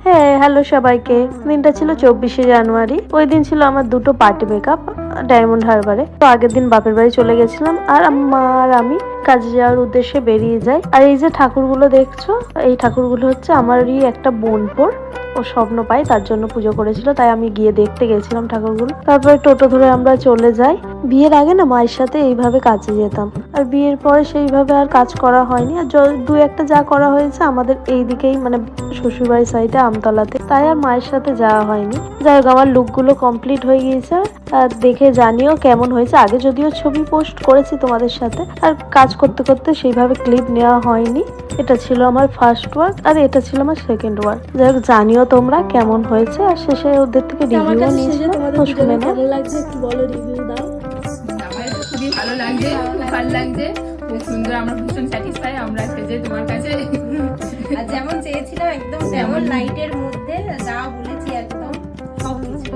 হ্যাঁ, হ্যালো সবাইকে। দিনটা ছিল 24শে জানুয়ারি। ওই দিন ছিল আমার দুটো পার্টি মেকআপ ডায়মন্ড হারবারে। তো আগের দিন বাপের বাড়ি চলে গেছিলাম আর মা আর আমি কাজে যাওয়ার উদ্দেশ্যে বেরিয়ে যাই। আর এই যে ঠাকুরগুলো দেখছো, এই ঠাকুরগুলো হচ্ছে আমারই একটা বোনপোর। ও স্বপ্ন পায়, তার জন্য পুজো করেছিল, তাই আমি গিয়ে দেখতে গেছিলাম ঠাকুরগুলো। তারপরে টোটো ধরে আমরা চলে যাই। বিয়ের আগে না মায়ের সাথে এইভাবে কাজে যেতাম, আর বিয়ের পরে সেইভাবে আর কাজ করা হয়নি। আর দু একটা যা করা হয়েছে আমাদের এই দিকেই, মানে শ্বশুরবাড়ির সাইডে আমতলাতে, তাই আর মায়ের সাথে যাওয়া হয়নি। যাই হোক, আমার লুকগুলো কমপ্লিট হয়ে গিয়েছে। আর দেখে জানিও কেমন হয়েছে। আগে যদিও ছবি পোস্ট করেছি তোমাদের সাথে, আর কাজ করতে করতে সেইভাবে ক্লিপ নেওয়া হয়নি। এটা ছিল আমার ফার্স্ট ওয়ার্ক আর এটা ছিল আমার সেকেন্ড ওয়ার্ক। যাই হোক, জানিও তোমরা কেমন হয়েছে। আর শেষে ওদের থেকে রিভিউ নিয়েছিলাম, তো শুনে নাও। কেমন লাগছে একটু বলো, রিভিউ দাও। আমার তো খুবই ভালো লাগছে, খুব ভালো লাগছে, খুব সুন্দর। আমরা ভীষণ স্যাটিসফাই আমরা সেজে তোমার কাছে। আর যেমন চেয়েছিলাম একদম তেমন লাইটের মধ্যে যা বলেছি একদম সবকিছু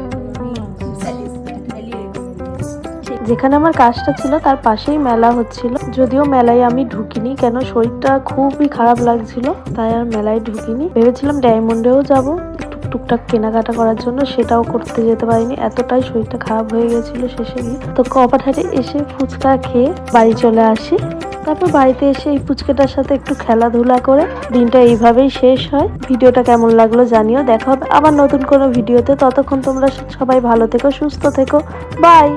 যেখানে আমার কাজটা ছিল তার পাশেই মেলা হচ্ছিল। যদিও মেলায় আমি ঢুকিনি, কেন শরীরটা খুবই খারাপ লাগছিল, তাই আর মেলায় ঢুকিনি। ভেবেছিলাম ডায়মন্ডেও যাব টুকটাক কেনাকাটা করার জন্য, সেটাও করতে যেতে পারিনি, এতটাই শরীরটা খারাপ হয়ে গেছিল শেষে গিয়ে। তো কপারহাটে এসে ফুচকা খেয়ে বাড়ি চলে আসি। তারপর বাড়িতে এসে এই পুচকেটার সাথে একটু খেলাধুলা করে দিনটা এইভাবেই শেষ হয়। ভিডিওটা কেমন লাগলো জানিও। দেখা হবে আবার নতুন কোনো ভিডিওতে। ততক্ষণ তোমরা সবাই ভালো থেকো, সুস্থ থেকো। বাই।